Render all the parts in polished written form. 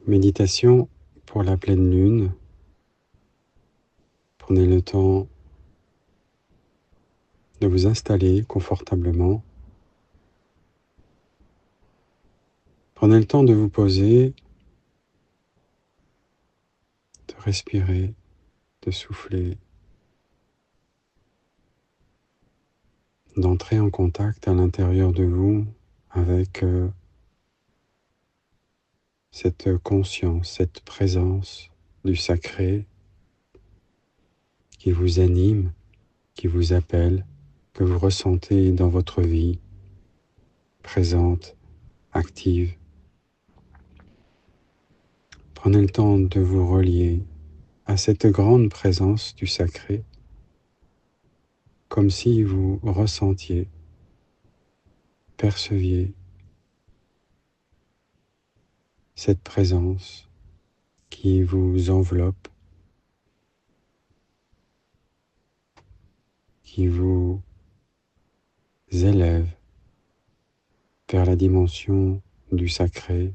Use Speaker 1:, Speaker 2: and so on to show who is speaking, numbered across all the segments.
Speaker 1: Méditation pour la pleine lune. Prenez le temps de vous installer confortablement. Prenez le temps de vous poser, de respirer, de souffler, d'entrer en contact à l'intérieur de vous avec cette conscience, cette présence du sacré qui vous anime, qui vous appelle, que vous ressentez dans votre vie, présente, active. Prenez le temps de vous relier à cette grande présence du sacré, comme si vous ressentiez, perceviez cette présence qui vous enveloppe, qui vous élève vers la dimension du sacré,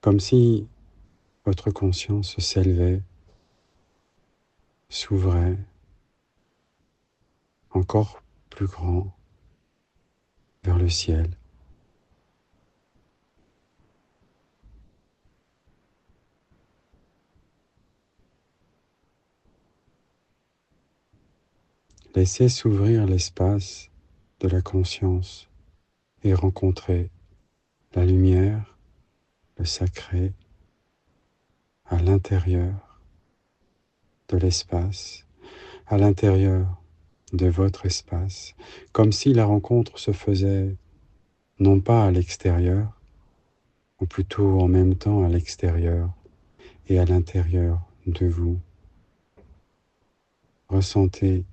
Speaker 1: comme si votre conscience s'élevait, s'ouvrait encore plus grand vers le ciel. Laissez s'ouvrir l'espace de la conscience et rencontrer la lumière, le sacré à l'intérieur de l'espace, à l'intérieur de votre espace, comme si la rencontre se faisait non pas à l'extérieur, ou plutôt en même temps à l'extérieur et à l'intérieur de vous. Ressentez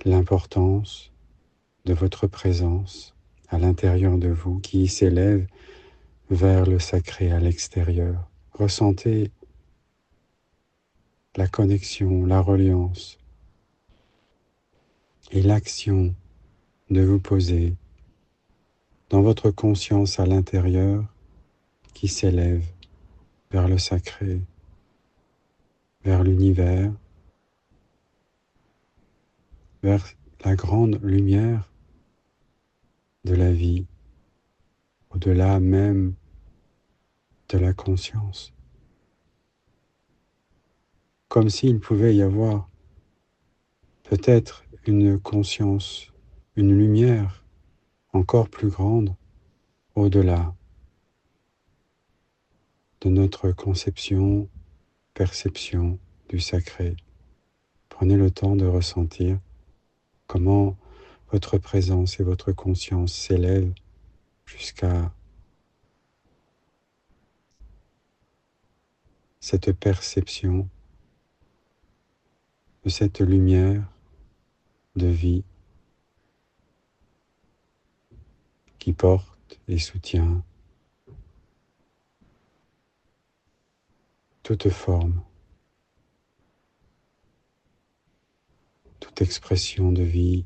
Speaker 1: l'importance de votre présence à l'intérieur de vous qui s'élève vers le sacré à l'extérieur. Ressentez la connexion, la reliance et l'action de vous poser dans votre conscience à l'intérieur qui s'élève vers le sacré, vers l'univers, vers la grande lumière de la vie, au-delà même de la conscience. Comme s'il pouvait y avoir peut-être une conscience, une lumière encore plus grande au-delà de notre conception, perception du sacré. Prenez le temps de ressentir comment votre présence et votre conscience s'élèvent jusqu'à cette perception de cette lumière de vie qui porte et soutient toute forme, toute expression de vie,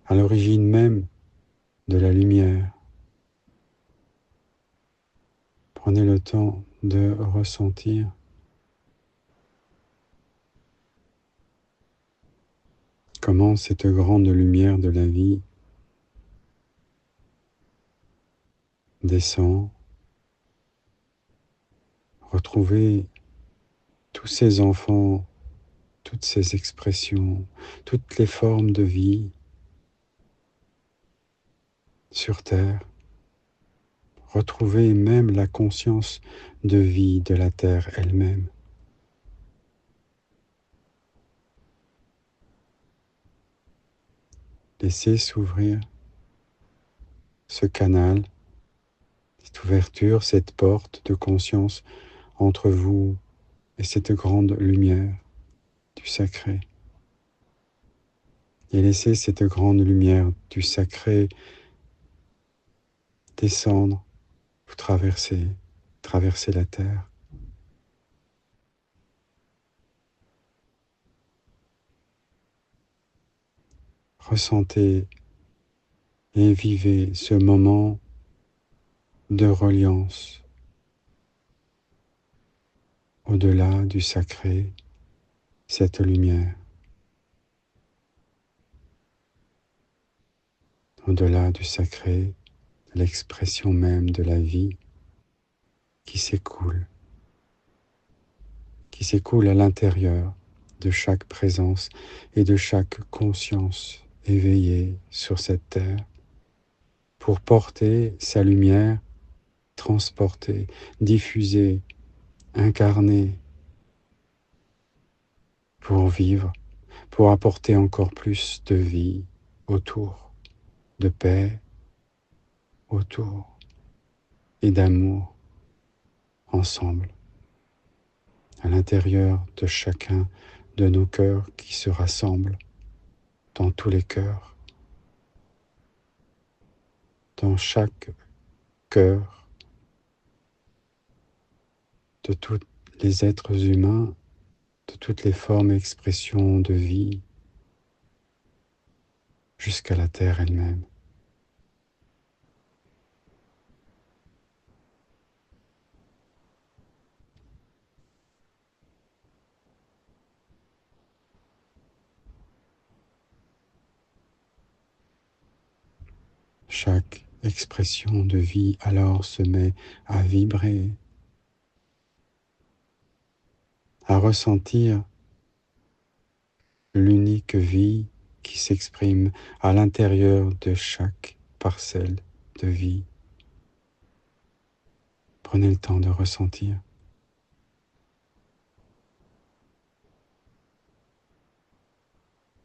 Speaker 1: à l'origine même de la lumière. Prenez le temps de ressentir comment cette grande lumière de la vie descend, retrouver tous ces enfants, toutes ces expressions, toutes les formes de vie sur Terre, retrouver même la conscience de vie de la Terre elle-même. Laissez s'ouvrir ce canal, cette ouverture, cette porte de conscience entre vous et cette grande lumière du sacré. Et laissez cette grande lumière du sacré descendre, vous traverser la terre. Ressentez et vivez ce moment de reliance au-delà du sacré, cette lumière, au-delà du sacré, l'expression même de la vie qui s'écoule à l'intérieur de chaque présence et de chaque conscience éveillée sur cette terre pour porter sa lumière, transporter, diffuser, incarner, pour vivre, pour apporter encore plus de vie autour, de paix autour et d'amour ensemble, à l'intérieur de chacun de nos cœurs qui se rassemblent dans tous les cœurs, dans chaque cœur de tous les êtres humains, de toutes les formes et expressions de vie, jusqu'à la terre elle-même. Chaque expression de vie alors se met à vibrer, à ressentir l'unique vie qui s'exprime à l'intérieur de chaque parcelle de vie. Prenez le temps de ressentir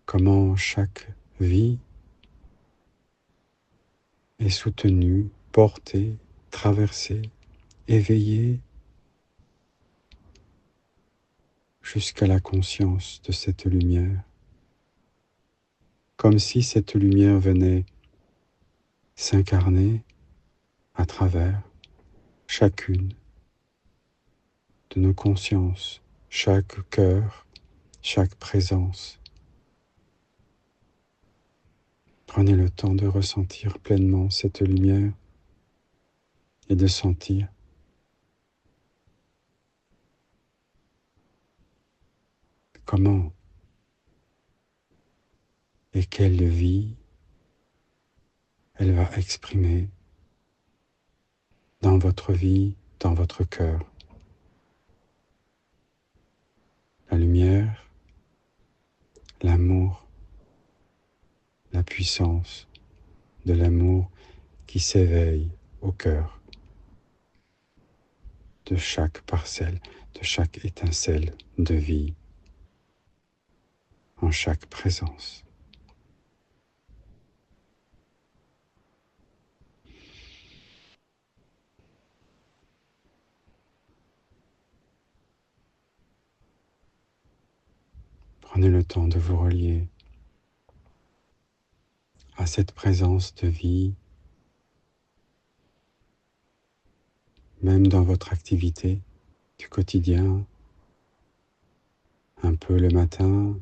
Speaker 1: comment chaque vie est soutenue, portée, traversée, éveillée jusqu'à la conscience de cette lumière, comme si cette lumière venait s'incarner à travers chacune de nos consciences, chaque cœur, chaque présence. Prenez le temps de ressentir pleinement cette lumière et de sentir comment et quelle vie elle va exprimer dans votre vie, dans votre cœur. La lumière, l'amour, la puissance de l'amour qui s'éveille au cœur de chaque parcelle, de chaque étincelle de vie, en chaque présence. Prenez le temps de vous relier à cette présence de vie, même dans votre activité du quotidien, un peu le matin,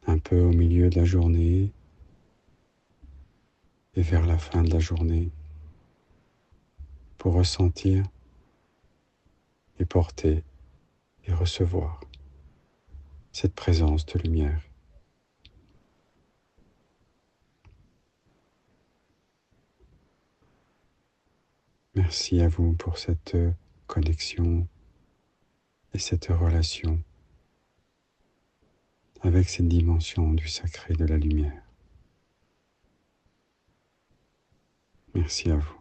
Speaker 1: un peu au milieu de la journée et vers la fin de la journée, pour ressentir et porter et recevoir cette présence de lumière. Merci à vous pour cette connexion et cette relation avec cette dimension du sacré de la lumière. Merci à vous.